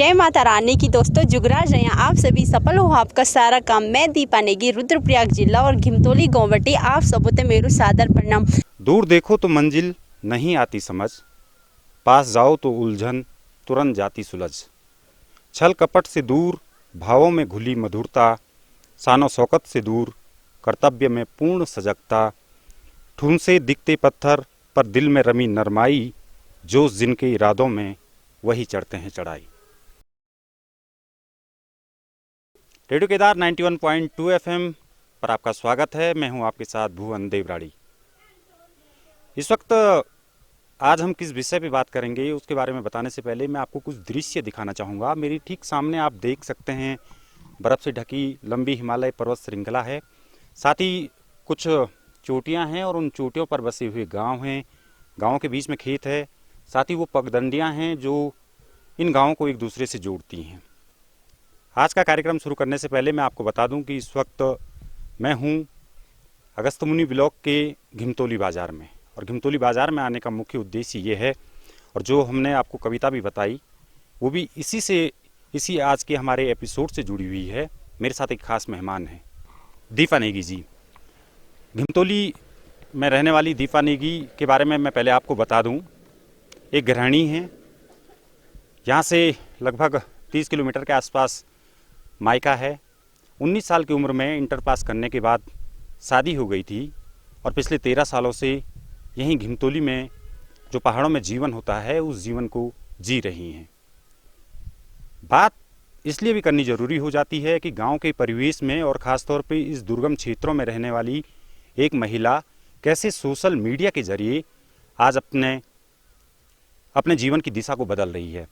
जय माता रानी की दोस्तों, जुगराज हैं आप सभी, सफल हो आपका सारा काम। मैं दीपा नेगी, रुद्रप्रयाग जिला और घिमतोली गोवटी, आप सबोते मेरू सादर प्रणाम। दूर देखो तो मंजिल नहीं आती समझ, पास जाओ तो उलझन तुरंत जाती सुलझ। छल कपट से दूर भावों में घुली मधुरता, शानो शौकत से दूर कर्तव्य में पूर्ण सजगता। ठूंसे से दिखते पत्थर पर दिल में रमी नरमाई, जोश जिनके इरादों में वही चढ़ते हैं चढ़ाई। रेडियो केदार 91.2 FM पर आपका स्वागत है। मैं हूं आपके साथ भुवन देवराड़ी। इस वक्त आज हम किस विषय पे बात करेंगे उसके बारे में बताने से पहले मैं आपको कुछ दृश्य दिखाना चाहूँगा। मेरी ठीक सामने आप देख सकते हैं बर्फ़ से ढकी लंबी हिमालय पर्वत श्रृंखला है, साथ ही कुछ चोटियाँ हैं और उन चोटियों पर बसे हुए गांव हैं। गाँव के बीच में खेत है, साथ ही वो पगडंडियाँ हैं जो इन गाँवों को एक दूसरे से जोड़ती हैं। आज का कार्यक्रम शुरू करने से पहले मैं आपको बता दूं कि इस वक्त मैं हूं अगस्त्यमुनि ब्लॉक के घिमतोली बाज़ार में, और घिमतोली बाज़ार में आने का मुख्य उद्देश्य ये है, और जो हमने आपको कविता भी बताई वो भी इसी आज के हमारे एपिसोड से जुड़ी हुई है। मेरे साथ एक खास मेहमान है, दीपा नेगी जी। घिमतोली में रहने वाली दीपा नेगी के बारे में मैं पहले आपको बता दूँ। एक गृहिणी हैं, यहाँ से लगभग 30 किलोमीटर के आसपास मायका है। 19 साल की उम्र में इंटर पास करने के बाद शादी हो गई थी और पिछले 13 सालों से यहीं घिमतोली में जो पहाड़ों में जीवन होता है उस जीवन को जी रही हैं। बात इसलिए भी करनी ज़रूरी हो जाती है कि गांव के परिवेश में और ख़ास तौर पे इस दुर्गम क्षेत्रों में रहने वाली एक महिला कैसे सोशल मीडिया के ज़रिए आज अपने जीवन की दिशा को बदल रही है।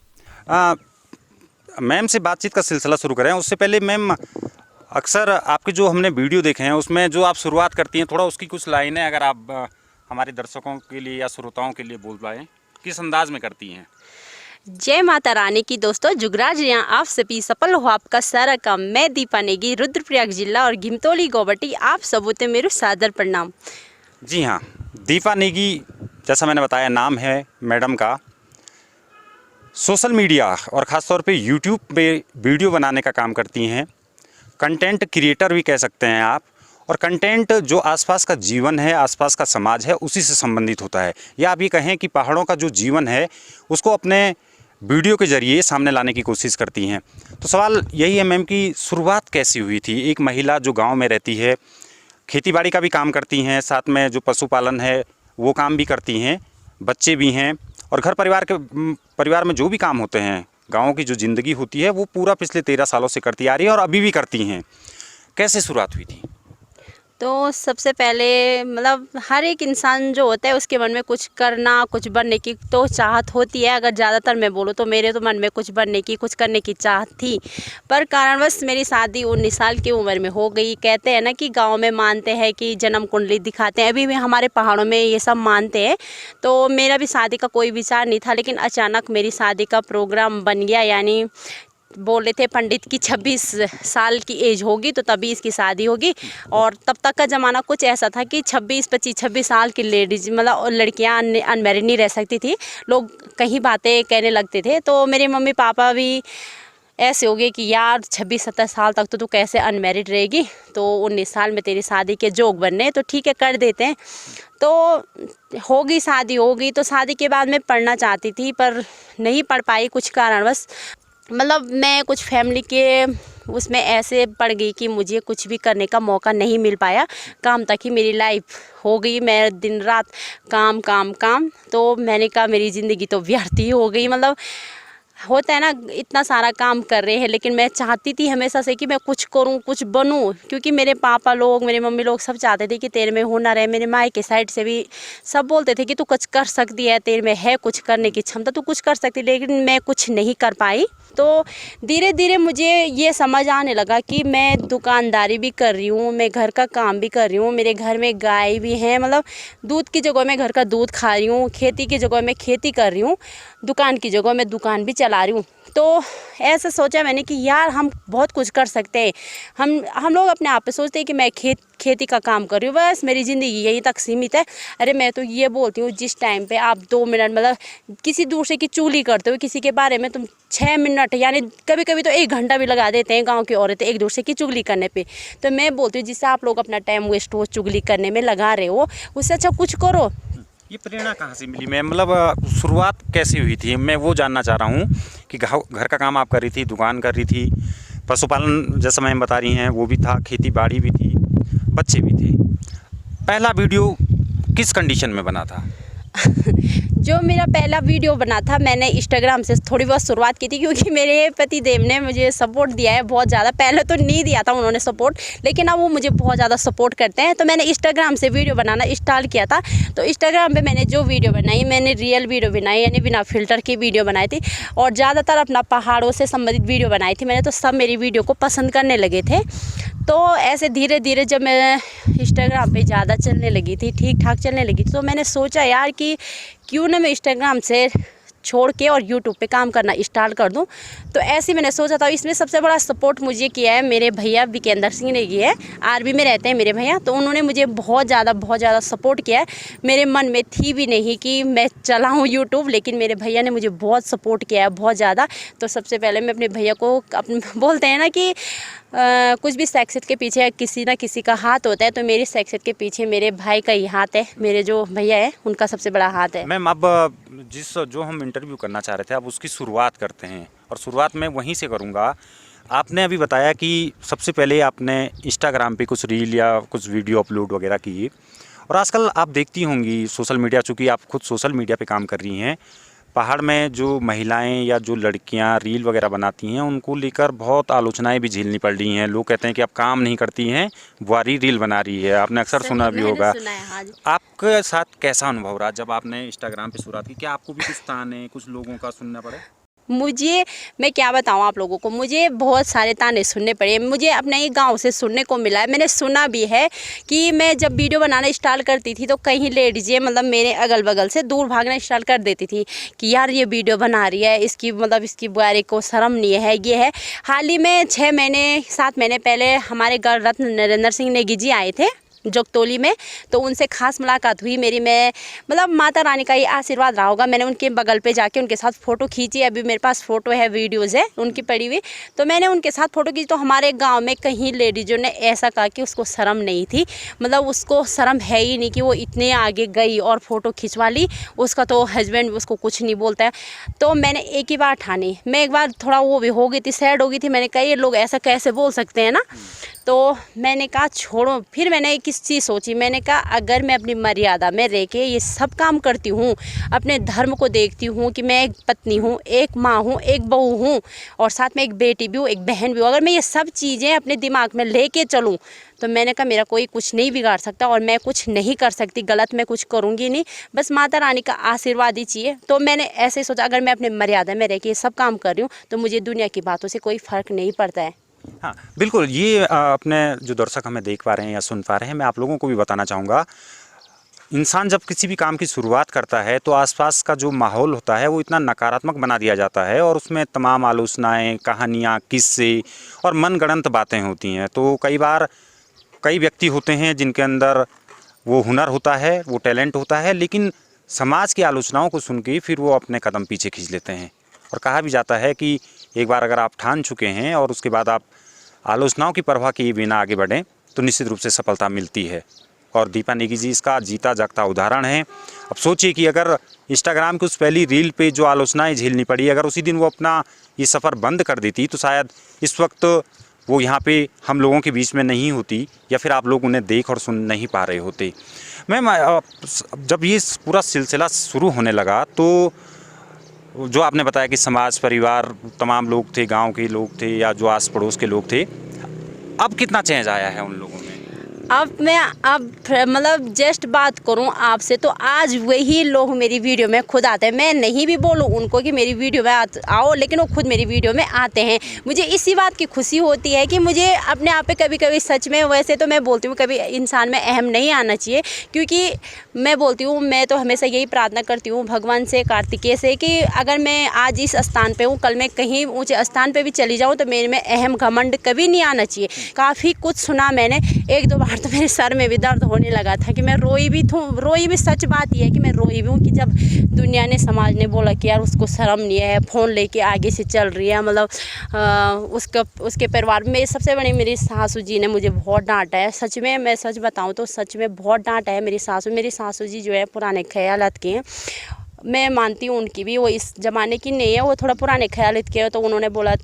मैम से बातचीत का सिलसिला शुरू करें उससे पहले मैम, अक्सर आपके जो हमने वीडियो देखे हैं उसमें जो आप शुरुआत करती हैं, थोड़ा उसकी कुछ लाइनें अगर आप हमारे दर्शकों के लिए या श्रोताओं के लिए बोल पाएँ, किस अंदाज में करती हैं? जय माता रानी की दोस्तों, जुगराज हैं आप सभी, सफल हो आपका सारा काम। मैं दीपा नेगी, रुद्रप्रयाग जिला और घिमतोली गोवटी, आप सबोते मेरू सादर प्रणाम। जी हाँ, दीपा नेगी जैसा मैंने बताया नाम है मैडम का। सोशल मीडिया और ख़ास तौर पे यूट्यूब पे वीडियो बनाने का काम करती हैं। कंटेंट क्रिएटर भी कह सकते हैं आप, और कंटेंट जो आसपास का जीवन है, आसपास का समाज है, उसी से संबंधित होता है, या आप ये कहें कि पहाड़ों का जो जीवन है उसको अपने वीडियो के ज़रिए सामने लाने की कोशिश करती हैं। तो सवाल यही है मैम कि शुरुआत कैसी हुई थी? एक महिला जो गाँव में रहती है, खेतीबाड़ी का भी काम करती हैं, साथ में जो पशुपालन है वो काम भी करती हैं, बच्चे भी हैं, और घर परिवार में जो भी काम होते हैं, गाँव की जो ज़िंदगी होती है वो पूरा पिछले 13 सालों से करती आ रही है और अभी भी करती हैं। कैसे शुरुआत हुई थी? तो सबसे पहले मतलब हर एक इंसान जो होता है उसके मन में कुछ करना, कुछ बनने की तो चाहत होती है। अगर ज़्यादातर मैं बोलूँ तो मेरे तो मन में कुछ बनने की, कुछ करने की चाहत थी, पर कारणवश मेरी शादी 19 साल की उम्र में हो गई। कहते हैं ना कि गांव में मानते हैं कि जन्म कुंडली दिखाते हैं, अभी भी हमारे पहाड़ों में ये सब मानते हैं। तो मेरा भी शादी का कोई विचार नहीं था, लेकिन अचानक मेरी शादी का प्रोग्राम बन गया। यानी बोले थे पंडित की 26 साल की एज होगी तो तभी इसकी शादी होगी, और तब तक का ज़माना कुछ ऐसा था कि 26 साल की लेडीज मतलब लड़कियां अनमैरिड नहीं रह सकती थी। लोग कहीं बातें कहने लगते थे, तो मेरे मम्मी पापा भी ऐसे हो गए कि यार 26-27 साल तक तो तू कैसे अनमैरिड रहेगी, तो 19 साल में तेरी शादी के जोग बनने, तो ठीक है कर देते हैं। तो होगी, शादी होगी। तो शादी के बाद मैं पढ़ना चाहती थी पर नहीं पढ़ पाई कुछ कारणवश। मतलब मैं कुछ फैमिली के उसमें ऐसे पड़ गई कि मुझे कुछ भी करने का मौका नहीं मिल पाया। काम तक ही मेरी लाइफ हो गई, मैं दिन रात काम काम काम। तो मैंने कहा मेरी ज़िंदगी तो व्यर्थ ही हो गई। मतलब होता है ना, इतना सारा काम कर रहे हैं, लेकिन मैं चाहती थी हमेशा से कि मैं कुछ करूं, कुछ बनूं, क्योंकि मेरे पापा लोग, मेरे मम्मी लोग सब चाहते थे कि तेरे में हुनर है। मेरे माँ के साइड से भी सब बोलते थे कि तू कुछ कर सकती है, तेरे में है कुछ करने की क्षमता, तू कुछ कर सकती, लेकिन मैं कुछ नहीं कर पाई। तो धीरे धीरे मुझे ये समझ आने लगा कि मैं दुकानदारी भी कर रही हूँ, मैं घर का काम भी कर रही हूँ, मेरे घर में गाय भी हैं, मतलब दूध की जगह मैं घर का दूध खा रही हूँ, खेती की जगह मैं खेती कर रही हूँ, दुकान की जगह मैं दुकान भी चला रही हूँ। तो ऐसा सोचा मैंने कि यार हम बहुत कुछ कर सकते हैं। हम लोग अपने आप पे सोचते हैं कि मैं खेती का काम कर रही हूँ, बस मेरी ज़िंदगी यहीं तक सीमित है। अरे मैं तो ये बोलती हूँ, जिस टाइम पे आप 2 मिनट मतलब किसी दूसरे की चुगली करते हो, किसी के बारे में तुम 6 मिनट यानी कभी कभी तो 1 घंटा भी लगा देते हैं गांव की औरतें एक दूसरे की चुगली करने पे। तो मैं बोलती हूँ जिससे आप लोग अपना टाइम वेस्ट हो चुगली करने में लगा रहे हो, उससे अच्छा कुछ करो। ये प्रेरणा कहाँ से मिली मैम, मतलब शुरुआत कैसी हुई थी, मैं वो जानना चाह रहा हूँ कि घर का काम आप कर रही थी, दुकान कर रही थी, पशुपालन जैसा मैम बता रही हैं वो भी था, खेती बाड़ी भी थी, बच्चे भी थे। पहला वीडियो किस कंडीशन में बना था? जो मेरा पहला वीडियो बना था, मैंने इंस्टाग्राम से थोड़ी बहुत शुरुआत की थी, क्योंकि मेरे पति देव ने मुझे सपोर्ट दिया है बहुत ज़्यादा। पहले तो नहीं दिया था उन्होंने सपोर्ट, लेकिन अब वो मुझे बहुत ज़्यादा सपोर्ट करते हैं। तो मैंने इंस्टाग्राम से वीडियो बनाना स्टार्ट किया था। तो इंस्टाग्राम पे मैंने जो वीडियो बनाई, मैंने रियल वीडियो बनाई, यानी बिना फिल्टर की वीडियो बनाई थी, और ज़्यादातर अपना पहाड़ों से संबंधित वीडियो बनाई थी मैंने। तो सब मेरी वीडियो को पसंद करने लगे थे। तो ऐसे धीरे धीरे जब मैं इंस्टाग्राम पे ज़्यादा चलने लगी थी, ठीक ठाक चलने लगी थी, तो मैंने सोचा यार कि क्यों ना मैं इंस्टाग्राम से छोड़ के और यूट्यूब पे काम करना स्टार्ट कर दूं। तो ऐसे मैंने सोचा था। इसमें सबसे बड़ा सपोर्ट मुझे किया है मेरे भैया विकेंद्र सिंह ने किया है। आर्मी में रहते हैं मेरे भैया, तो उन्होंने मुझे बहुत ज़्यादा सपोर्ट किया है। मेरे मन में थी भी नहीं कि मैं चलाऊँ यूट्यूब, लेकिन मेरे भैया ने मुझे बहुत सपोर्ट किया है, बहुत ज़्यादा। तो सबसे पहले मैं अपने भैया को बोलते हैं ना कि कुछ भी सक्सेस के पीछे किसी ना किसी का हाथ होता है, तो मेरी सक्सेस के पीछे मेरे भाई का ही हाथ है, मेरे जो भैया है उनका सबसे बड़ा हाथ है। मैम अब जो हम इंटरव्यू करना चाह रहे थे, अब उसकी शुरुआत करते हैं, और शुरुआत मैं वहीं से करूँगा। आपने अभी बताया कि सबसे पहले आपने इंस्टाग्राम पे कुछ रील या कुछ वीडियो अपलोड वगैरह किए, और आजकल आप देखती होंगी सोशल मीडिया, चूँकि आप खुद सोशल मीडिया पे काम कर रही हैं, पहाड़ में जो महिलाएं या जो लड़कियां रील वगैरह बनाती हैं उनको लेकर बहुत आलोचनाएं भी झेलनी पड़ रही हैं। लोग कहते हैं कि आप काम नहीं करती हैं, बुआरी रील बना रही है। आपने अक्सर सुना भी होगा। हाँ। आपके साथ कैसा अनुभव रहा जब आपने इंस्टाग्राम पे शुरुआत की? क्या आपको भी कुछ ताने, कुछ लोगों का सुनना पड़े? मैं क्या बताऊँ आप लोगों को, मुझे बहुत सारे ताने सुनने पड़े। मुझे अपने ही गांव से सुनने को मिला है, मैंने सुना भी है कि मैं जब वीडियो बनाना स्टार्ट करती थी तो कहीं लेडीज़ें मतलब मेरे अगल बगल से दूर भागना स्टार्ट कर देती थी कि यार ये वीडियो बना रही है, इसकी बुआरी को शर्म नहीं है, ये है। हाल ही में 7 महीने पहले हमारे घर रत्न नरेंद्र सिंह नेगी जी आए थे जोगतोली में, तो उनसे खास मुलाकात हुई मेरी। मैं मतलब माता रानी का ही आशीर्वाद रहा होगा, मैंने उनके बगल पे जाके उनके साथ फ़ोटो खींची। अभी मेरे पास फ़ोटो है, वीडियोज़ है उनकी पड़ी हुई, तो मैंने उनके साथ फ़ोटो खींची। तो हमारे गांव में कहीं लेडीज़ों ने ऐसा कहा कि उसको शर्म नहीं थी, मतलब उसको शर्म है ही नहीं कि वो इतने आगे गई और फ़ोटो खिंचवा ली, उसका तो हस्बैंड उसको कुछ नहीं बोलता है। तो मैंने एक ही बार ठानी, मैं एक बार थोड़ा वो भी हो गई थी, सैड हो गई थी। मैंने कहा ये लोग ऐसा कैसे बोल सकते हैं ना। तो मैंने कहा छोड़ो। फिर मैंने एक चीज़ सोची, मैंने कहा अगर मैं अपनी मर्यादा में रह के ये सब काम करती हूँ, अपने धर्म को देखती हूँ कि मैं एक पत्नी हूँ, एक माँ हूँ, एक बहू हूँ, और साथ में एक बेटी भी हूँ, एक बहन भी हूँ, अगर मैं ये सब चीज़ें अपने दिमाग में लेके चलूँ, तो मैंने कहा मेरा कोई कुछ नहीं बिगाड़ सकता और मैं कुछ नहीं कर सकती, गलत मैं कुछ करूँगी नहीं, बस माता रानी का आशीर्वाद ही चाहिए। तो मैंने ऐसे सोचा अगर मैं अपने मर्यादा में रह के ये सब काम कर रही हूँ तो मुझे दुनिया की बातों से कोई फ़र्क नहीं पड़ता है। हाँ बिल्कुल, ये अपने जो दर्शक हमें देख पा रहे हैं या सुन पा रहे हैं, मैं आप लोगों को भी बताना चाहूँगा, इंसान जब किसी भी काम की शुरुआत करता है तो आसपास का जो माहौल होता है वो इतना नकारात्मक बना दिया जाता है, और उसमें तमाम आलोचनाएं, कहानियाँ, किस्से और मनगढ़ंत बातें होती हैं। तो कई बार कई व्यक्ति होते हैं जिनके अंदर वो हुनर होता है, वो टैलेंट होता है, लेकिन समाज की आलोचनाओं को सुन के फिर वो अपने कदम पीछे खींच लेते हैं। और कहा भी जाता है कि एक बार अगर आप ठान चुके हैं और उसके बाद आप आलोचनाओं की परवाह किए बिना आगे बढ़ें तो निश्चित रूप से सफलता मिलती है। और दीपा नेगी जी इसका जीता जागता उदाहरण है। अब सोचिए कि अगर इंस्टाग्राम की उस पहली रील पे जो आलोचनाएं झेलनी पड़ी, अगर उसी दिन वो अपना ये सफ़र बंद कर देती तो शायद इस वक्त वो यहाँ पे हम लोगों के बीच में नहीं होती, या फिर आप लोग उन्हें देख और सुन नहीं पा रहे होते। मैम जब ये पूरा सिलसिला शुरू होने लगा तो जो आपने बताया कि समाज, परिवार, तमाम लोग थे, गांव के लोग थे या जो आस पड़ोस के लोग थे, अब कितना चेंज आया है उन लोगों में? अब मैं मतलब जस्ट बात करूं आपसे तो आज वही लोग मेरी वीडियो में खुद आते हैं। मैं नहीं भी बोलूं उनको कि मेरी वीडियो में आओ, लेकिन वो खुद मेरी वीडियो में आते हैं। मुझे इसी बात की खुशी होती है कि मुझे अपने आप पे कभी कभी सच में, वैसे तो मैं बोलती हूँ कभी इंसान में अहम नहीं आना चाहिए, क्योंकि मैं बोलती हूँ, मैं तो हमेशा यही प्रार्थना करती हूँ भगवान से, कार्तिकेय से, कि अगर मैं आज इस स्थान पे हूँ, कल मैं कहीं ऊंचे स्थान पे भी चली जाऊँ तो मेरे में अहम घमंड कभी नहीं आना चाहिए। काफ़ी कुछ सुना मैंने, एक दो बार तो मेरे सर में भी दर्द होने लगा था कि मैं रोई भी। सच बात यह है कि मैं रोई भी हूँ कि जब दुनिया ने, समाज ने बोला कि यार उसको शर्म नहीं है, फ़ोन लेके आगे से चल रही है। मतलब उसके परिवार में सबसे बड़ी मेरी सासू जी ने मुझे बहुत डांटा है। सच में मैं सच बताऊँ तो सच में बहुत डांटा है मेरी सासू जी जो है पुराने ख्यालात की हैं। मैं मानती हूँ उनकी भी, वो इस ज़माने की नहीं है, वो थोड़ा पुराने ख्यालात के है। तो उन्होंने बोला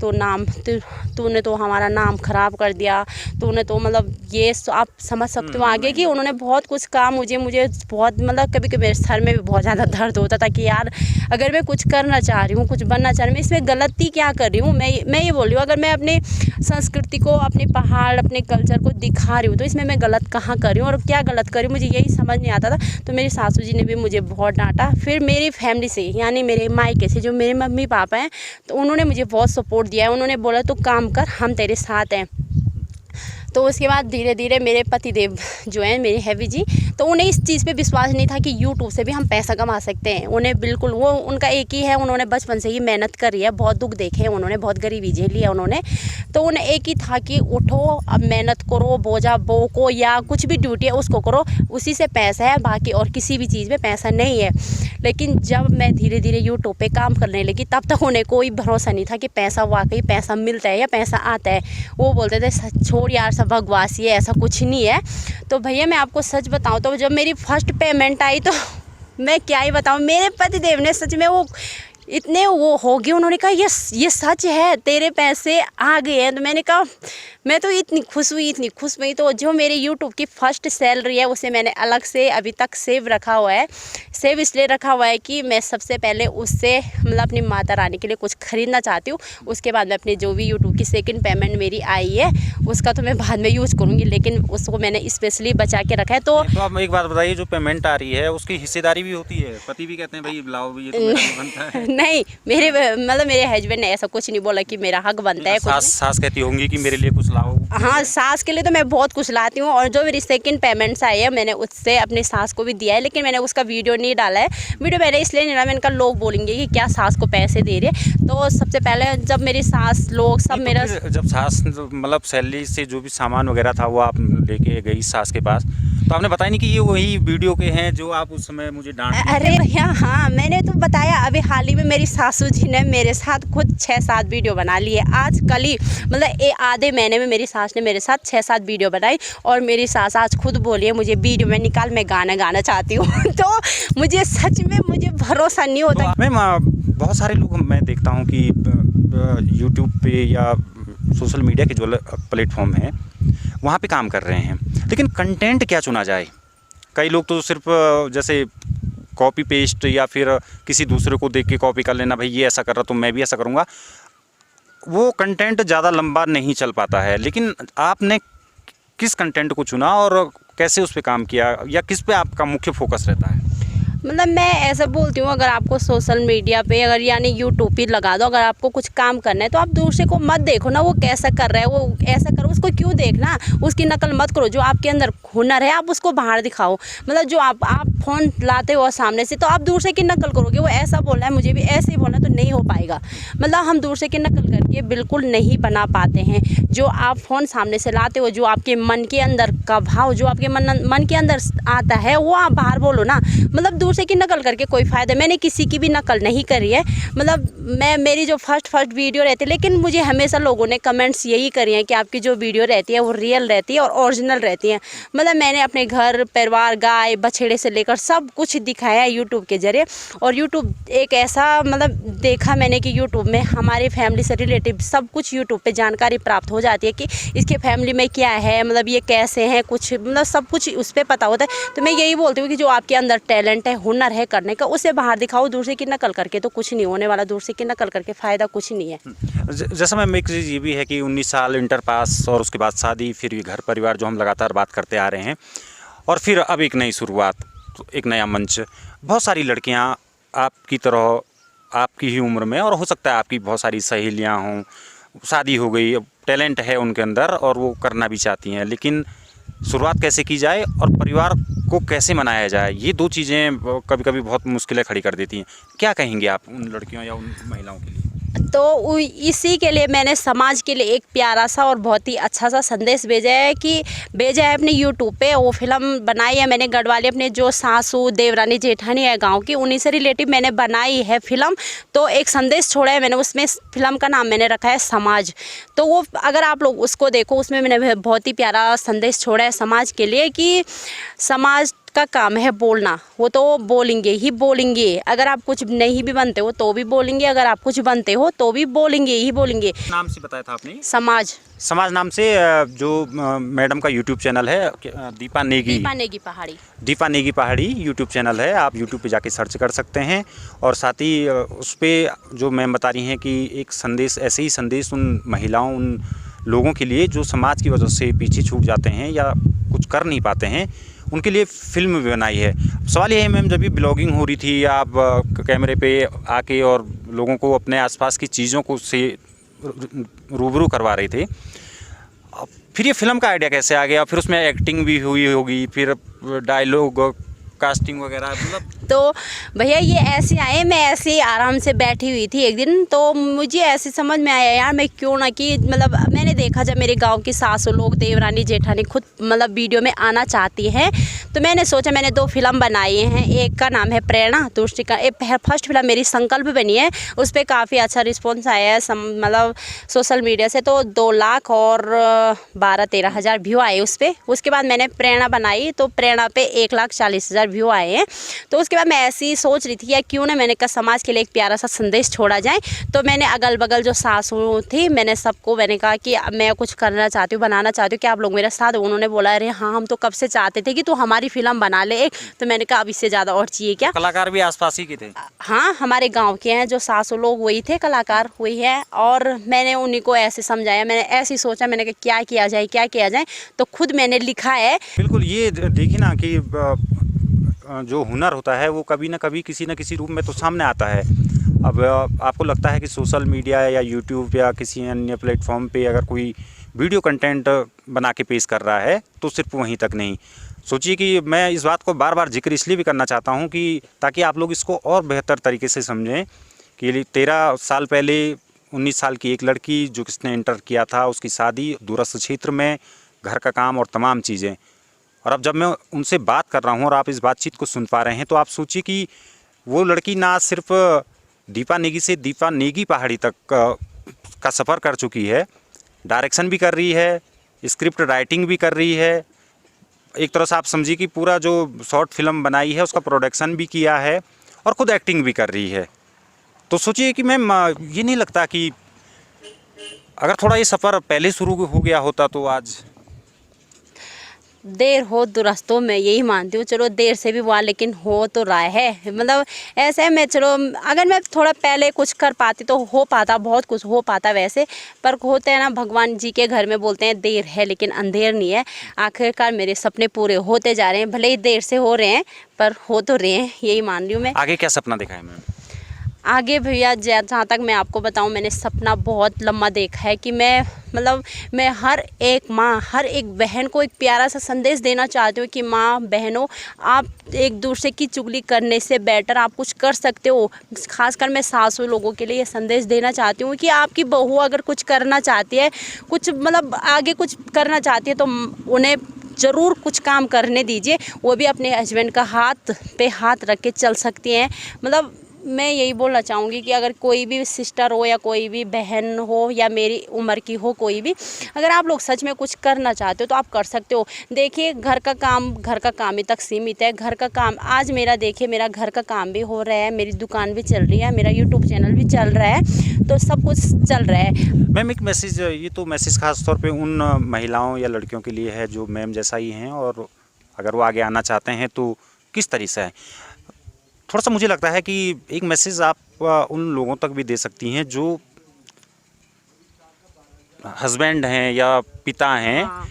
तूने तो हमारा नाम ख़राब कर दिया, तूने तो मतलब ये आप समझ सकते हो आगे कि उन्होंने बहुत कुछ कहा मुझे बहुत, मतलब कभी कभी मेरे सर में भी बहुत ज़्यादा दर्द होता था कि यार अगर मैं कुछ करना चाह रही हूँ, कुछ बनना चाह रही हूँ, मैं इसमें गलती क्या कर रही हूँ। मैं ये बोल रही हूँ, अगर मैं अपने संस्कृति को, अपने पहाड़, अपने कल्चर को दिखा रही हूँ तो इसमें मैं गलत कहाँ कर रही हूँ और क्या गलत कर रही हूँ, मुझे यही समझ नहीं आता था। तो मेरी सासू जी ने भी मुझे बहुत डांटा। फिर मेरी फैमिली से, यानी मेरे मायके से जो मेरे मम्मी पापा हैं, तो उन्होंने मुझे बहुत सपोर्ट दिया है। उन्होंने बोला तू काम कर, हम तेरे साथ हैं। तो उसके बाद धीरे धीरे मेरे पतिदेव जो हैं मेरे हैवी जी, तो उन्हें इस चीज़ पे विश्वास नहीं था कि यूट्यूब से भी हम पैसा कमा सकते हैं। उन्हें बिल्कुल, वो उनका एक ही है, उन्होंने बचपन से ही मेहनत करी है, बहुत दुख देखे हैं उन्होंने, बहुत गरीबी झेली है उन्होंने। तो उन्हें एक ही था कि उठो, अब मेहनत करो, बोझा बो को या कुछ भी ड्यूटी है उसको करो, उसी से पैसा है, बाकी और किसी भी चीज़ में पैसा नहीं है। लेकिन जब मैं धीरे धीरे यूट्यूब पे काम करने लगी तब तक उन्हें कोई भरोसा नहीं था कि पैसा वाकई पैसा मिलता है या पैसा आता है। वो बोलते थे छोड़ यार, सब बकवासी है, ऐसा कुछ नहीं है। तो भैया मैं आपको सच बताऊं तो जब मेरी फर्स्ट पेमेंट आई तो मैं क्या ही बताऊं, मेरे पतिदेव ने सच में वो इतने वो हो गए, उन्होंने कहा ये सच है, तेरे पैसे आ गए हैं। तो मैंने कहा, मैं तो इतनी खुश हुई। तो जो मेरी यूट्यूब की फ़र्स्ट सैलरी है उसे मैंने अलग से अभी तक सेव रखा हुआ है। सेव इसलिए रखा हुआ है कि मैं सबसे पहले उससे मतलब अपनी माता रानी के लिए कुछ ख़रीदना चाहती हूँ। उसके बाद में अपनी जो भी यूट्यूब की सेकंड पेमेंट मेरी आई है उसका तो मैं बाद में यूज़ करूँगी, लेकिन उसको मैंने स्पेशली बचा के रखा है। तो आप एक बात बताइए, जो पेमेंट आ रही है उसकी हिस्सेदारी भी होती है? पति भी कहते हैं भाई लाओ, ये तो मेरा हक बनता है? नहीं, मेरे हस्बैंड ने ऐसा कुछ नहीं बोला कि मेरा हक बनता है। सास कहती होंगी कि मेरे लिए कुछ लाओ। हाँ, सास के लिए तो मैं बहुत कुछ लाती हूँ, और जो मेरी सेकंड पेमेंट्स आई है मैंने उससे अपने सास को भी दिया है, लेकिन मैंने उसका वीडियो नहीं डाला है। वीडियो मैंने इसलिए नहीं डाला, मैंने कहा लोग बोलेंगे कि क्या सास को पैसे दे रहे। तो सबसे पहले जब मेरी सास लोग सब तो मेरा, जब सास मतलब सैलरी से जो भी सामान वगैरह था वो आप लेके गई सास के पास, तो आपने बताया नहीं कि ये वही वीडियो के हैं जो आप उस समय मुझे डांट? अरे भैया हाँ, मैंने तो बताया, अभी हाल ही में मेरी सासू जी ने मेरे साथ खुद 6-7 वीडियो बना ली है। आज कल ही मतलब आधे महीने में मेरी सास ने मेरे साथ 6-7 वीडियो बनाई, और मेरी सास आज खुद बोली है मुझे वीडियो में निकाल, मैं गाना गाना चाहती हूँ। तो मुझे सच में मुझे भरोसा नहीं होता। मैम, बहुत सारे लोग मैं देखता हूँ कि यूट्यूब पे या सोशल मीडिया के जो प्लेटफॉर्म हैं वहाँ पे काम कर रहे हैं, लेकिन कंटेंट क्या चुना जाए? कई लोग तो सिर्फ जैसे कॉपी पेस्ट या फिर किसी दूसरे को देख के कॉपी कर लेना, भाई ये ऐसा कर रहा तो मैं भी ऐसा करूँगा, वो कंटेंट ज़्यादा लंबा नहीं चल पाता है। लेकिन आपने किस कंटेंट को चुना और कैसे उस पर काम किया, या किस पे आपका मुख्य फोकस रहता है? मतलब मैं ऐसा बोलती हूँ, अगर आपको सोशल मीडिया पे अगर यानी यूट्यूब पे लगा दो, अगर आपको कुछ काम करना है तो आप दूसरे को मत देखो ना वो कैसा कर रहा है, वो ऐसा करो, उसको क्यों देखना, उसकी नकल मत करो। जो आपके अंदर हुनर है आप उसको बाहर दिखाओ। मतलब जो आप फ़ोन लाते हो सामने से, तो आप दूसरे की नकल करोगे, वो ऐसा बोलना है मुझे भी ऐसे ही बोलना, तो नहीं हो पाएगा। मतलब हम दूसरे की नकल करके बिल्कुल नहीं बना पाते हैं। जो आप फ़ोन सामने से लाते हो, जो आपके मन के अंदर का भाव, जो आपके मन के अंदर आता है वो आप बाहर बोलो ना। मतलब दूसरे की नकल करके कोई फ़ायदा, मैंने किसी की भी नकल नहीं करी है। मतलब मेरी जो फर्स्ट वीडियो रहती है, लेकिन मुझे हमेशा लोगों ने कमेंट्स यही करी हैं कि आपकी जो वीडियो रहती है वो रियल रहती है और ओरिजिनल रहती है। मतलब मैंने अपने घर परिवार, गाय बछड़े से लेकर सब कुछ दिखाया है यूट्यूब के ज़रिए। और यूट्यूब एक ऐसा मतलब देखा मैंने कि यूट्यूब में हमारे फैमिली से रिलेटिव सब कुछ यूट्यूब पे जानकारी प्राप्त हो जाती है कि इसके फैमिली में क्या है, मतलब ये कैसे हैं, कुछ मतलब सब कुछ उस पर पता होता है। तो मैं यही बोलती हूँ कि जो आपके अंदर टैलेंट है, हुनर है करने का, उसे बाहर दिखाओ। दूसरे की नकल करके तो कुछ नहीं होने वाला, दूसरे जैसे कि नकल करके फ़ायदा कुछ नहीं है। जैसा मैम एक चीज़ ये भी है कि 19 साल इंटर पास और उसके बाद शादी, फिर ये घर परिवार जो हम लगातार बात करते आ रहे हैं, और फिर अब एक नई शुरुआत, तो एक नया मंच। बहुत सारी लड़कियां आपकी तरह आपकी ही उम्र में, और हो सकता है आपकी बहुत सारी सहेलियां हों, शादी हो गई, टैलेंट है उनके अंदर और वो करना भी चाहती हैं, लेकिन शुरुआत कैसे की जाए और परिवार को कैसे मनाया जाए, ये दो चीज़ें कभी कभी बहुत मुश्किलें खड़ी कर देती हैं। क्या कहेंगे आप उन लड़कियों या उन महिलाओं के लिए? तो इसी के लिए मैंने समाज के लिए एक प्यारा सा और बहुत ही अच्छा सा संदेश भेजा है अपने यूट्यूब पे। वो फिल्म बनाई है मैंने गढ़वाली, अपने जो सासू देवरानी जेठानी है गांव की, उन्हीं से रिलेटिव मैंने बनाई है फिल्म। तो एक संदेश छोड़ा है मैंने उसमें, फिल्म का नाम मैंने रखा है समाज। तो वो अगर आप लोग उसको देखो, उसमें मैंने बहुत ही प्यारा संदेश छोड़ा है समाज के लिए कि समाज का काम है बोलना। वो तो बोलेंगे ही बोलेंगे, अगर आप कुछ नहीं भी बनते हो तो भी बोलेंगे, अगर आप कुछ बनते हो तो भी बोलेंगे ही बोलेंगे। नाम से बताया था आपने? समाज। समाज नाम से जो मैडम का यूट्यूब चैनल है, दीपा नेगी पहाड़ी। दीपा नेगी पहाड़ी यूट्यूब चैनल है, आप यूट्यूब पे जाके सर्च कर सकते हैं। और साथ ही उस पर जो मैम बता रही हैं कि एक संदेश, ऐसे ही संदेश उन महिलाओं, उन लोगों के लिए जो समाज की वजह से पीछे छूट जाते हैं या कुछ कर नहीं पाते हैं, उनके लिए फिल्म भी बनाई है। सवाल ये है मैम, जब भी ब्लॉगिंग हो रही थी, आप कैमरे पे आके और लोगों को अपने आसपास की चीज़ों को से रूबरू करवा रहे थे, फिर ये फिल्म का आइडिया कैसे आ गया? फिर उसमें एक्टिंग भी हुई होगी, फिर डायलॉग कास्टिंग वगैरह, मतलब? तो भैया ये ऐसे आए, मैं ऐसे ही आराम से बैठी हुई थी एक दिन, तो मुझे ऐसे समझ में आया यार मैं क्यों ना कि मतलब मैंने देखा जब मेरे गांव की सासू लोग देवरानी जेठानी खुद मतलब वीडियो में आना चाहती हैं, तो मैंने सोचा, मैंने 2 फिल्म बनाई हैं। एक का नाम है प्रेरणा, दूसरी का फर्स्ट फिल्म मेरी संकल्प बनी है, उस पर काफ़ी अच्छा रिस्पॉन्स आया है मतलब सोशल मीडिया से। तो 2 लाख और 12-13 हज़ार व्यू आए उस पर। उसके बाद मैंने प्रेरणा बनाई, तो प्रेरणा पे 1,40,000 व्यू आए हैं। तो उसके बाद मैं ऐसी ही सोच रही थी या क्यों ना, मैंने कहा समाज के लिए एक प्यारा सा संदेश छोड़ा जाए। तो मैंने अगल बगल जो सासू थी, मैंने सबको मैंने कहा कि मैं कुछ करना चाहती हूँ, बनाना चाहती हूँ, कि आप लोग मेरे साथ। उन्होंने बोला अरे हाँ हम तो कब से चाहते थे कि तू हमारी फिल्म बना ले एक। तो मैंने कहा अब इससे ज़्यादा और चाहिए क्या। कलाकार भी आसपास ही के थे? हाँ, हमारे गांव के हैं जो सासू लोग, वही थे कलाकार, वही है। और मैंने उन्हीं को ऐसे समझाया, मैंने ऐसे सोचा, मैंने कहा क्या किया जाए, तो खुद मैंने लिखा है। बिल्कुल, ये देखिए ना कि जो हुनर होता है वो कभी ना कभी किसी न किसी रूप में तो सामने आता है। अब आपको लगता है कि सोशल मीडिया या यूट्यूब या किसी अन्य प्लेटफॉर्म पे अगर कोई वीडियो कंटेंट बना के पेश कर रहा है, तो सिर्फ वहीं तक नहीं। सोचिए कि मैं इस बात को बार बार जिक्र इसलिए भी करना चाहता हूं कि ताकि आप लोग इसको और बेहतर तरीके से समझें कि 13 साल पहले 19 साल की एक लड़की जो किसने इंटर किया था, उसकी शादी दूरस्थ क्षेत्र में, घर का काम और तमाम चीज़ें। और अब जब मैं उनसे बात कर रहा हूं और आप इस बातचीत को सुन पा रहे हैं, तो आप सोचिए कि वो लड़की ना सिर्फ दीपा नेगी से दीपा नेगी पहाड़ी तक का सफ़र कर चुकी है, डायरेक्शन भी कर रही है, स्क्रिप्ट राइटिंग भी कर रही है, एक तरह से आप समझिए कि पूरा जो शॉर्ट फिल्म बनाई है उसका प्रोडक्शन भी किया है और ख़ुद एक्टिंग भी कर रही है। तो सोचिए कि मैम ये नहीं लगता कि अगर थोड़ा ये सफ़र पहले शुरू हो गया होता तो आज? देर हो दुरुस्त हो, मैं यही मानती हूँ। चलो देर से भी हुआ, लेकिन हो तो रहा है। मतलब ऐसे मैं, चलो अगर मैं थोड़ा पहले कुछ कर पाती तो हो पाता, बहुत कुछ हो पाता वैसे। पर होते हैं ना, भगवान जी के घर में बोलते हैं देर है लेकिन अंधेर नहीं है। आखिरकार मेरे सपने पूरे होते जा रहे हैं, भले ही देर से हो रहे हैं पर हो तो रहे हैं, यही मान रही हूँ मैं। आगे क्या सपना देखा है मैम? आगे भैया जहाँ तक मैं आपको बताऊँ, मैंने सपना बहुत लंबा देखा है कि मैं हर एक माँ, हर एक बहन को एक प्यारा सा संदेश देना चाहती हूँ कि माँ बहनों, आप एक दूसरे की चुगली करने से बेटर आप कुछ कर सकते हो। खासकर मैं सासू लोगों के लिए ये संदेश देना चाहती हूँ कि आपकी बहू अगर कुछ करना चाहती है, कुछ मतलब आगे कुछ करना चाहती है, तो उन्हें ज़रूर कुछ काम करने दीजिए। वो भी अपने हस्बैंड का हाथ पे हाथ रख के चल सकती हैं। मतलब मैं यही बोलना चाहूँगी कि अगर कोई भी सिस्टर हो या कोई भी बहन हो या मेरी उम्र की हो कोई भी, अगर आप लोग सच में कुछ करना चाहते हो तो आप कर सकते हो। देखिए घर का काम ही तक सीमित है। घर का काम आज मेरा, देखिए मेरा घर का काम भी हो रहा है, मेरी दुकान भी चल रही है, मेरा यूट्यूब चैनल भी चल रहा है, तो सब कुछ चल रहा है। मैम एक मैसेज, ये तो मैसेज खास तौर पे उन महिलाओं या लड़कियों के लिए है जो मैम जैसा ही हैं, और अगर वो आगे आना चाहते हैं तो किस तरह से है? थोड़ा सा मुझे लगता है कि एक मैसेज आप उन लोगों तक भी दे सकती हैं जो हस्बैंड हैं या पिता हैं, हाँ।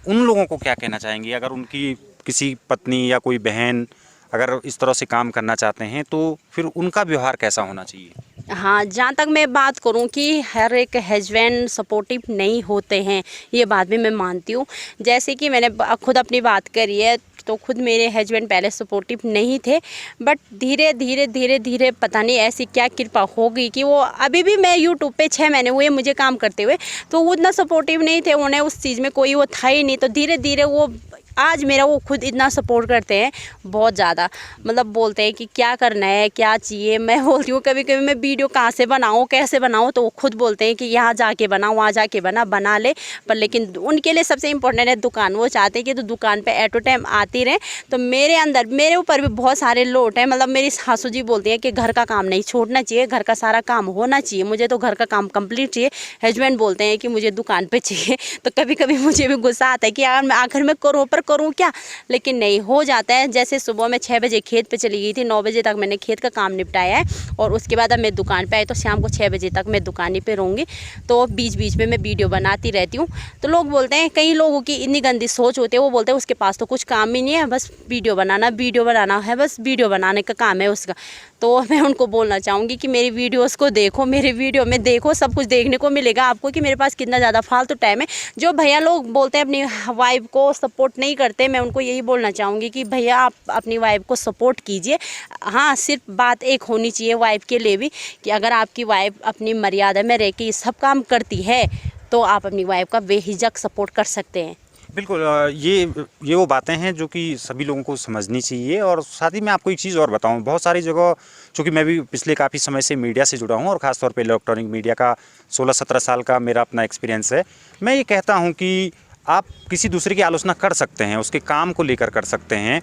उन लोगों को क्या कहना चाहेंगी अगर उनकी किसी पत्नी या कोई बहन अगर इस तरह से काम करना चाहते हैं तो फिर उनका व्यवहार कैसा होना चाहिए? हाँ, जहाँ तक मैं बात करूँ कि हर एक हस्बैंड सपोर्टिव नहीं होते हैं, ये बात भी मैं मानती हूँ। जैसे कि मैंने खुद अपनी बात करी है, तो खुद मेरे हस्बैंड पहले सपोर्टिव नहीं थे, बट धीरे धीरे धीरे धीरे पता नहीं ऐसी क्या कृपा हो गई कि वो अभी भी, मैं यूट्यूब पे 6 महीने हुए मुझे काम करते हुए, तो वो उतना सपोर्टिव नहीं थे, उन्हें उस चीज़ में कोई वो था ही नहीं। तो धीरे धीरे वो आज मेरा वो खुद इतना सपोर्ट करते हैं, बहुत ज़्यादा। मतलब बोलते हैं कि क्या करना है, क्या चाहिए। मैं बोलती हूँ कभी कभी मैं वीडियो कहाँ से बनाऊँ, कैसे बनाऊँ, तो वो खुद बोलते हैं कि यहाँ जाके बना, वहाँ जाके बना ले। पर लेकिन उनके लिए सबसे इम्पोर्टेंट है दुकान। वो चाहते हैं कि तो दुकान पे एट अ टाइम आती रहें। तो मेरे ऊपर भी बहुत सारे लोड हैं। मतलब मेरी सासू जी बोलती हैं कि घर का काम नहीं छोड़ना चाहिए, घर का सारा काम होना चाहिए, मुझे तो घर का काम कंप्लीट चाहिए। हस्बैंड बोलते हैं कि मुझे दुकान पे चाहिए। तो कभी कभी मुझे भी गुस्सा आता है कि यार मैं आखिर में करूँ पर करूँ क्या, लेकिन नहीं हो जाता है। जैसे सुबह मैं 6 बजे खेत पे चली गई थी, 9 बजे तक मैंने खेत का काम निपटाया है, और उसके बाद अब मैं दुकान पे आई, तो शाम को 6 बजे तक मैं दुकान ही पे रहूँगी। तो बीच बीच में मैं वीडियो बनाती रहती हूँ। तो लोग बोलते हैं, कई लोगों की इतनी गंदी सोच होती है, वो बोलते हैं उसके पास तो कुछ काम ही नहीं है, बस वीडियो बनाना है, बस वीडियो बनाने का काम है उसका। तो मैं उनको बोलना चाहूँगी कि मेरी वीडियोस को देखो, मेरे वीडियो में देखो, सब कुछ देखने को मिलेगा आपको कि मेरे पास कितना ज़्यादा फालतू टाइम है। जो भैया लोग बोलते हैं अपनी वाइफ को सपोर्ट नहीं करते, मैं उनको यही बोलना चाहूँगी कि भैया आप अपनी वाइफ को सपोर्ट कीजिए। हाँ, सिर्फ बात एक होनी चाहिए वाइफ के लिए भी, कि अगर आपकी वाइफ अपनी मर्यादा में रह के ये सब काम करती है, तो आप अपनी वाइफ का बेहिचक सपोर्ट कर सकते हैं। बिल्कुल, ये वो बातें हैं जो कि सभी लोगों को समझनी चाहिए। और साथ ही मैं आपको एक चीज़ और बताऊं, बहुत सारी जगह, चूँकि मैं भी पिछले काफ़ी समय से मीडिया से जुड़ा हूं और ख़ासतौर पे इलेक्ट्रॉनिक मीडिया का 16-17 साल का मेरा अपना एक्सपीरियंस है। मैं ये कहता हूं कि आप किसी दूसरे की आलोचना कर सकते हैं, उसके काम को लेकर कर सकते हैं,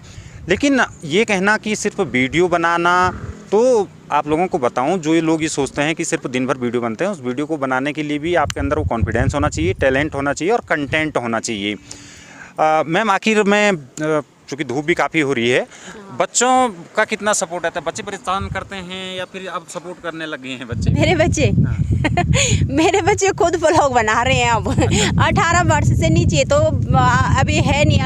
लेकिन ये कहना कि सिर्फ वीडियो बनाना, तो आप लोगों को बताऊं, जो ये लोग ये सोचते हैं कि सिर्फ दिन भर वीडियो बनते हैं, उस वीडियो को बनाने के लिए भी आपके अंदर वो कॉन्फिडेंस होना चाहिए, टैलेंट होना चाहिए और कंटेंट होना चाहिए। मैम, आखिर में चूँकि धूप भी काफ़ी हो रही है, बच्चों का कितना सपोर्ट रहता है? बच्चे परेशान करते हैं या फिर अब सपोर्ट करने लग गए हैं बच्चे? मेरे बच्चे मेरे बच्चे खुद व्लॉग बना रहे हैं अब। 18 वर्ष से नीचे तो अभी है नहीं,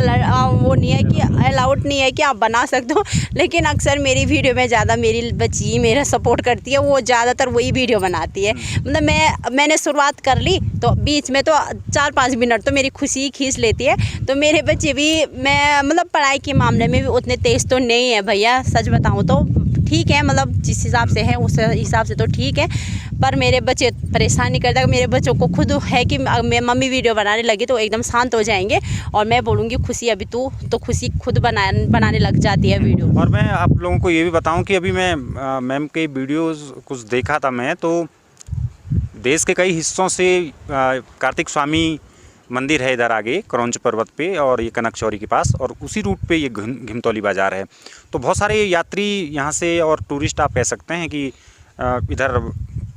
वो नहीं है कि अलाउड नहीं है कि आप बना सकते हो। लेकिन अक्सर मेरी वीडियो में ज़्यादा मेरी बच्ची मेरा सपोर्ट करती है, वो ज़्यादातर वही वीडियो बनाती है। मतलब मैंने शुरुआत कर ली तो बीच में तो 4-5 मिनट तो मेरी खुशी ही खींच लेती है। तो मेरे बच्चे भी, मैं मतलब पढ़ाई के मामले में भी उतने तेज़ तो नहीं है भैया, सच बताऊँ तो ठीक है, मतलब जिस हिसाब से है उस हिसाब से तो ठीक है। पर मेरे बच्चे परेशान नहीं करते। मेरे बच्चों को खुद है कि मैं मम्मी वीडियो बनाने लगी तो एकदम शांत हो जाएंगे, और मैं बोलूँगी खुशी अभी तू, तो खुशी खुद बनाने लग जाती है वीडियो। और मैं आप लोगों को ये भी बताऊं कि अभी मैं मैम के वीडियोस कुछ देखा था मैं, तो देश के कई हिस्सों से कार्तिक स्वामी मंदिर है इधर आगे क्रौंच पर्वत पे, और ये कनक चौरी के पास, और उसी रूट पे ये घिमतौली बाज़ार है। तो बहुत सारे यात्री यहाँ से और टूरिस्ट आप कह सकते हैं कि इधर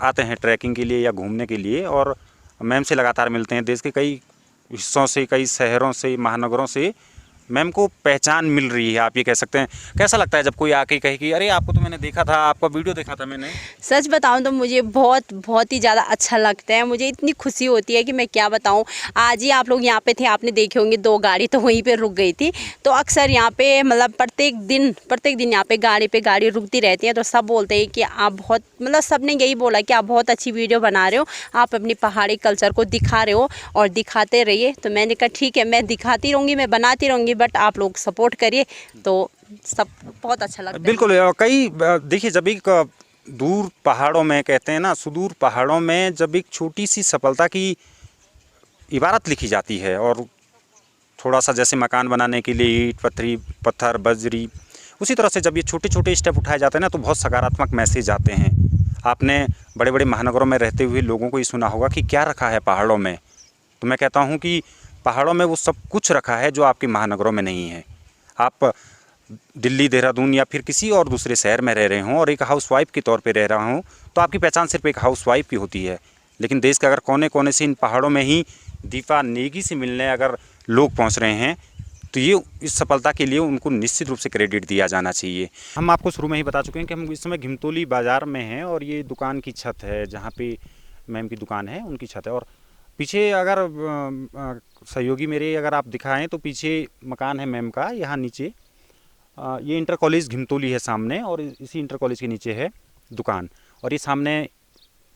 आते हैं ट्रैकिंग के लिए या घूमने के लिए, और मैम से लगातार मिलते हैं। देश के कई हिस्सों से, कई शहरों से, महानगरों से मैम को पहचान मिल रही है, आप ये कह सकते हैं। कैसा लगता है जब कोई आके कहे कि अरे आपको तो मैंने देखा था, आपका वीडियो देखा था मैंने? सच बताऊं तो मुझे बहुत ही ज़्यादा अच्छा लगता है। मुझे इतनी खुशी होती है कि मैं क्या बताऊं। आज ही आप लोग यहाँ पे थे, आपने देखे होंगे 2 गाड़ी तो वहीं पे रुक गई थी। तो अक्सर यहाँ पे मतलब प्रत्येक दिन यहाँ पे गाड़ी रुकती रहती है। तो सब बोलते हैं कि आप बहुत, मतलब सब ने यही बोला कि आप बहुत अच्छी वीडियो बना रहे हो, आप अपनी पहाड़ी कल्चर को दिखा रहे हो और दिखाते रहिए। तो मैंने कहा ठीक है, मैं दिखाती रहूँगी, मैं बनाती रहूँगी, बट आप लोग सपोर्ट करिए, तो सब बहुत अच्छा लगता है। बिल्कुल। कई देखिए, जब एक दूर पहाड़ों में, कहते हैं ना, सुदूर पहाड़ों में जब एक छोटी सी सफलता की इबारत लिखी जाती है, और थोड़ा सा जैसे मकान बनाने के लिए ईंट पत्थर बजरी, उसी तरह से जब ये छोटे छोटे स्टेप उठाए जाते हैं ना, तो बहुत सकारात्मक मैसेज आते हैं। आपने बड़े बड़े महानगरों में रहते हुए लोगों को ये सुना होगा कि क्या रखा है पहाड़ों में। तो मैं कहता हूँ कि पहाड़ों में वो सब कुछ रखा है जो आपके महानगरों में नहीं है। आप दिल्ली, देहरादून या फिर किसी और दूसरे शहर में रह रहे हों और एक हाउसवाइफ के तौर पे रह रहा हूँ, तो आपकी पहचान सिर्फ एक हाउसवाइफ की होती है। लेकिन देश के अगर कोने कोने से इन पहाड़ों में ही दीपा नेगी से मिलने अगर लोग पहुँच रहे हैं, तो ये इस सफलता के लिए उनको निश्चित रूप से क्रेडिट दिया जाना चाहिए। हम आपको शुरू में ही बता चुके हैं कि हम इस समय घिमतोली बाज़ार में हैं और ये दुकान की छत है जहाँ पे मैम की दुकान है, उनकी छत है। और पीछे अगर सहयोगी मेरे अगर आप दिखाएं तो पीछे मकान है मैम का, यहाँ नीचे ये इंटर कॉलेज घिमतोली है सामने, और इसी इंटर कॉलेज के नीचे है दुकान। और ये सामने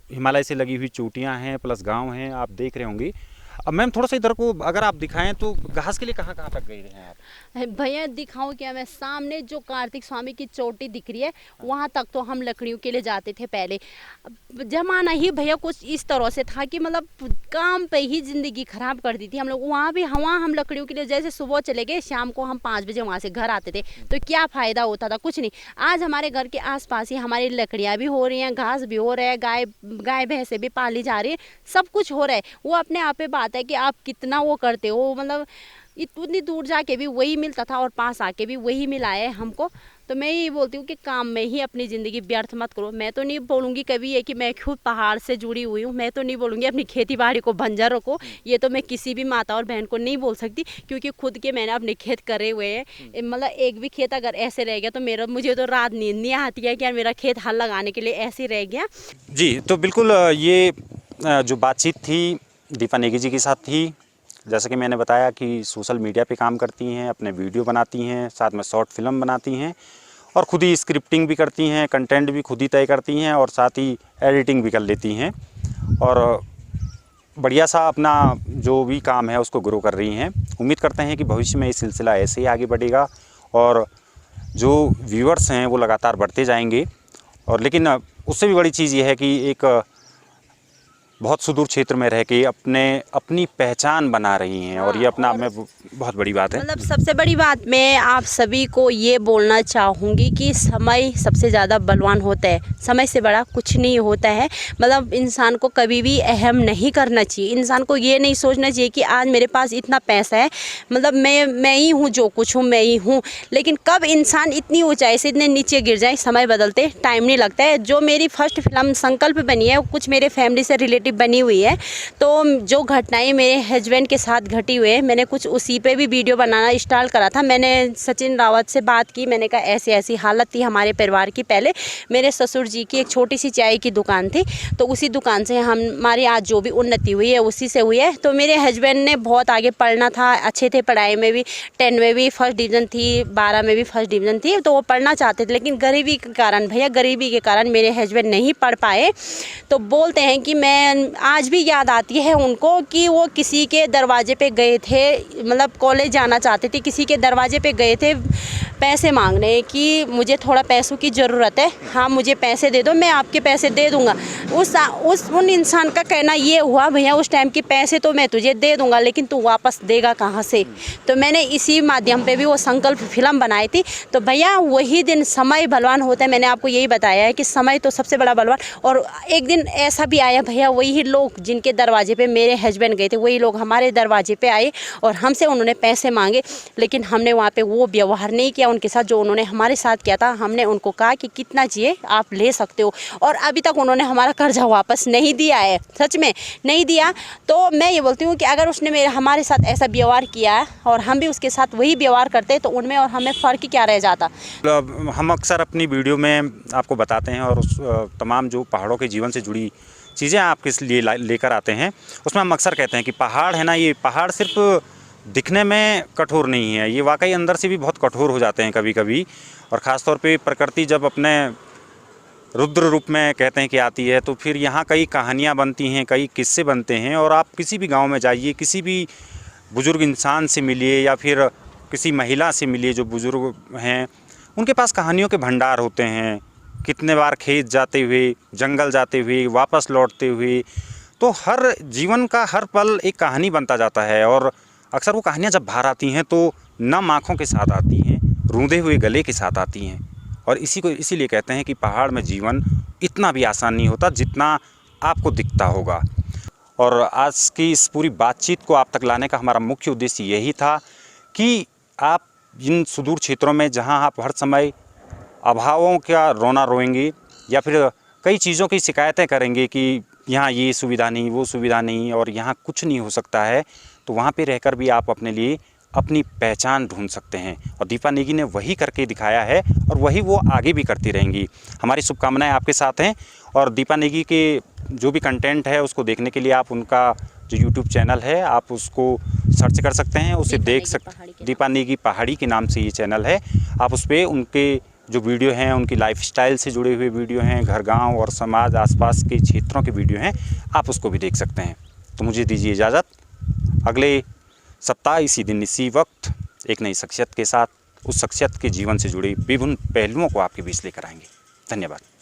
हिमालय से लगी हुई चोटियाँ हैं प्लस गांव हैं, आप देख रहे होंगे। अब मैम थोड़ा सा इधर को अगर आप दिखाएं तो घास के लिए कहाँ कहाँ तक गए हैं आप? भैया दिखाऊं क्या मैं? सामने जो कार्तिक स्वामी की चोटी दिख रही है वहां तक तो हम लकड़ियों के लिए जाते थे पहले। अब जमाना ही भैया कुछ इस तरह से था कि मतलब काम पे ही जिंदगी खराब कर दी थी हम लोग। वहाँ भी हम लकड़ियों के लिए जैसे सुबह चले गए, शाम को हम 5 बजे वहाँ से घर आते थे, तो क्या फायदा होता था? कुछ नहीं। आज हमारे घर के आसपास ही हमारी लकड़ियाँ भी हो रही हैं, घास भी हो रहा है, गाय भैंसे भी पाली जा रही है, सब कुछ हो रहा है। वो अपने आप पे बात है कि आप कितना वो करते हो। मतलब इतनी दूर जाके भी वही मिलता था और पास आके भी वही मिला है हमको। तो मैं यही बोलती हूँ कि काम में ही अपनी ज़िंदगी व्यर्थ मत करो। मैं तो नहीं बोलूँगी कभी ये कि मैं खुद पहाड़ से जुड़ी हुई हूँ, मैं तो नहीं बोलूँगी अपनी खेती बाड़ी को बंजर रखो। ये तो मैं किसी भी माता और बहन को नहीं बोल सकती, क्योंकि खुद के मैंने अपने खेत करे हुए हैं। मतलब एक भी खेत अगर ऐसे रह गया तो मुझे तो रात नींद नहीं आती है कि यार मेरा खेत हल लगाने के लिए ऐसे रह गया। जी, तो बिल्कुल ये जो बातचीत थी दीपा नेगी जी के साथ थी। जैसा कि मैंने बताया कि सोशल मीडिया पे काम करती हैं, अपने वीडियो बनाती हैं, साथ में शॉर्ट फिल्म बनाती हैं और खुद ही स्क्रिप्टिंग भी करती हैं, कंटेंट भी खुद ही तय करती हैं और साथ ही एडिटिंग भी कर लेती हैं और बढ़िया सा अपना जो भी काम है उसको ग्रो कर रही हैं। उम्मीद करते हैं कि भविष्य में ये सिलसिला ऐसे ही आगे बढ़ेगा और जो व्यूअर्स हैं वो लगातार बढ़ते जाएंगे। और लेकिन उससे भी बड़ी चीज़ ये है कि एक बहुत सुदूर क्षेत्र में रह के अपनी पहचान बना रही हैं और ये अपना में बहुत बड़ी बात है। मतलब सबसे बड़ी बात मैं आप सभी को ये बोलना चाहूँगी कि समय सबसे ज़्यादा बलवान होता है, समय से बड़ा कुछ नहीं होता है। मतलब इंसान को कभी भी अहम नहीं करना चाहिए। इंसान को ये नहीं सोचना चाहिए कि आज मेरे पास इतना पैसा है, मतलब मैं ही हूँ, जो कुछ हूँ मैं ही हूँ। लेकिन कब इंसान इतनी ऊंचाई से इतने नीचे गिर जाए, समय बदलते टाइम नहीं लगता है। जो मेरी फर्स्ट फिल्म संकल्प बनी है कुछ मेरे फैमिली से रिलेटिव बनी हुई है। तो जो घटनाएं मेरे हस्बैंड के साथ घटी हुई है, मैंने कुछ उसी पे भी वीडियो बनाना स्टार्ट करा था। मैंने सचिन रावत से बात की, मैंने कहा ऐसी ऐसी हालत थी हमारे परिवार की। पहले मेरे ससुर जी की एक छोटी सी चाय की दुकान थी, तो उसी दुकान से हमारी आज जो भी उन्नति हुई है उसी से हुई है। तो मेरे हस्बैंड ने बहुत आगे पढ़ना था, अच्छे थे पढ़ाई में भी, 10 में भी फर्स्ट डिवीज़न थी, 12 में भी फर्स्ट डिवीज़न थी, तो वो पढ़ना चाहते थे। लेकिन गरीबी के कारण, भैया गरीबी के कारण मेरे हस्बैंड नहीं पढ़ पाए। तो बोलते हैं कि मैं आज भी याद आती है उनको कि वो किसी के दरवाजे पे गए थे, मतलब कॉलेज जाना चाहते थे, किसी के दरवाजे पे गए थे पैसे मांगने कि मुझे थोड़ा पैसों की ज़रूरत है, हाँ मुझे पैसे दे दो, मैं आपके पैसे दे दूंगा। उन इंसान का कहना ये हुआ, भैया उस टाइम के पैसे तो मैं तुझे दे दूंगा लेकिन तू वापस देगा कहाँ से। तो मैंने इसी माध्यम पे भी वो संकल्प फिल्म बनाई थी। तो भैया वही दिन समय बलवान होता है, मैंने आपको यही बताया है कि समय तो सबसे बड़ा बलवान। और एक दिन ऐसा भी आया भैया, वही लोग जिनके दरवाजे पे मेरे हस्बैंड गए थे वही लोग हमारे दरवाजे पे आए और हमसे उन्होंने पैसे मांगे, लेकिन हमने वहाँ पे वो व्यवहार नहीं किया उनके साथ जो उन्होंने हमारे साथ किया था। हमने उनको कहा कि कितना चाहिए आप ले सकते हो, और अभी तक उन्होंने हमारा कर्जा वापस नहीं दिया है, सच में नहीं दिया। तो मैं ये बोलती हूँ कि अगर उसने हमारे साथ ऐसा व्यवहार किया है और हम भी उसके साथ वही व्यवहार करते तो उनमें और हमें फ़र्क क्या रह जाता। हम अक्सर अपनी वीडियो में आपको बताते हैं और उस तमाम जो पहाड़ों के जीवन से जुड़ी चीज़ें आपके लिए लेकर आते हैं, उसमें हम अक्सर कहते हैं कि पहाड़ है ना, ये पहाड़ सिर्फ दिखने में कठोर नहीं है, ये वाकई अंदर से भी बहुत कठोर हो जाते हैं कभी कभी। और ख़ास तौर पे प्रकृति जब अपने रुद्र रूप में कहते हैं कि आती है, तो फिर यहाँ कई कहानियाँ बनती हैं, कई किस्से बनते हैं। और आप किसी भी गांव में जाइए, किसी भी बुज़ुर्ग इंसान से मिलिए या फिर किसी महिला से मिलिए जो बुज़ुर्ग हैं, उनके पास कहानियों के भंडार होते हैं। कितने बार खेत जाते हुए, जंगल जाते हुए, वापस लौटते हुए, तो हर जीवन का हर पल एक कहानी बनता जाता है। और अक्सर वो कहानियाँ जब बाहर आती हैं तो नम आँखों के साथ आती हैं, रूंधे हुए गले के साथ आती हैं। और इसीलिए कहते हैं कि पहाड़ में जीवन इतना भी आसान नहीं होता जितना आपको दिखता होगा। और आज की इस पूरी बातचीत को आप तक लाने का हमारा मुख्य उद्देश्य यही था कि आप इन सुदूर क्षेत्रों में जहाँ आप हर समय अभावों का रोना रोएंगे या फिर कई चीज़ों की शिकायतें करेंगे कि यहाँ ये सुविधा नहीं, वो सुविधा नहीं और यहाँ कुछ नहीं हो सकता है, तो वहाँ पे रहकर भी आप अपने लिए अपनी पहचान ढूंढ सकते हैं। और दीपा नेगी ने वही करके दिखाया है और वही वो आगे भी करती रहेंगी। हमारी शुभकामनाएं आपके साथ हैं। और दीपा नेगी के जो भी कंटेंट है उसको देखने के लिए आप उनका जो यूट्यूब चैनल है आप उसको सर्च कर सकते हैं, उसे देख सकते। दीपा नेगी पहाड़ी के नाम से ये चैनल है। आप उस पर उनके जो वीडियो हैं, उनकी लाइफस्टाइल से जुड़े हुए वीडियो हैं, घर गांव और समाज आसपास के क्षेत्रों के वीडियो हैं, आप उसको भी देख सकते हैं। तो मुझे दीजिए इजाज़त। अगले सप्ताह इसी दिन इसी वक्त एक नई शख्सियत के साथ, उस शख्सियत के जीवन से जुड़े विभिन्न पहलुओं को आपके बीच लेकर आएंगे। धन्यवाद।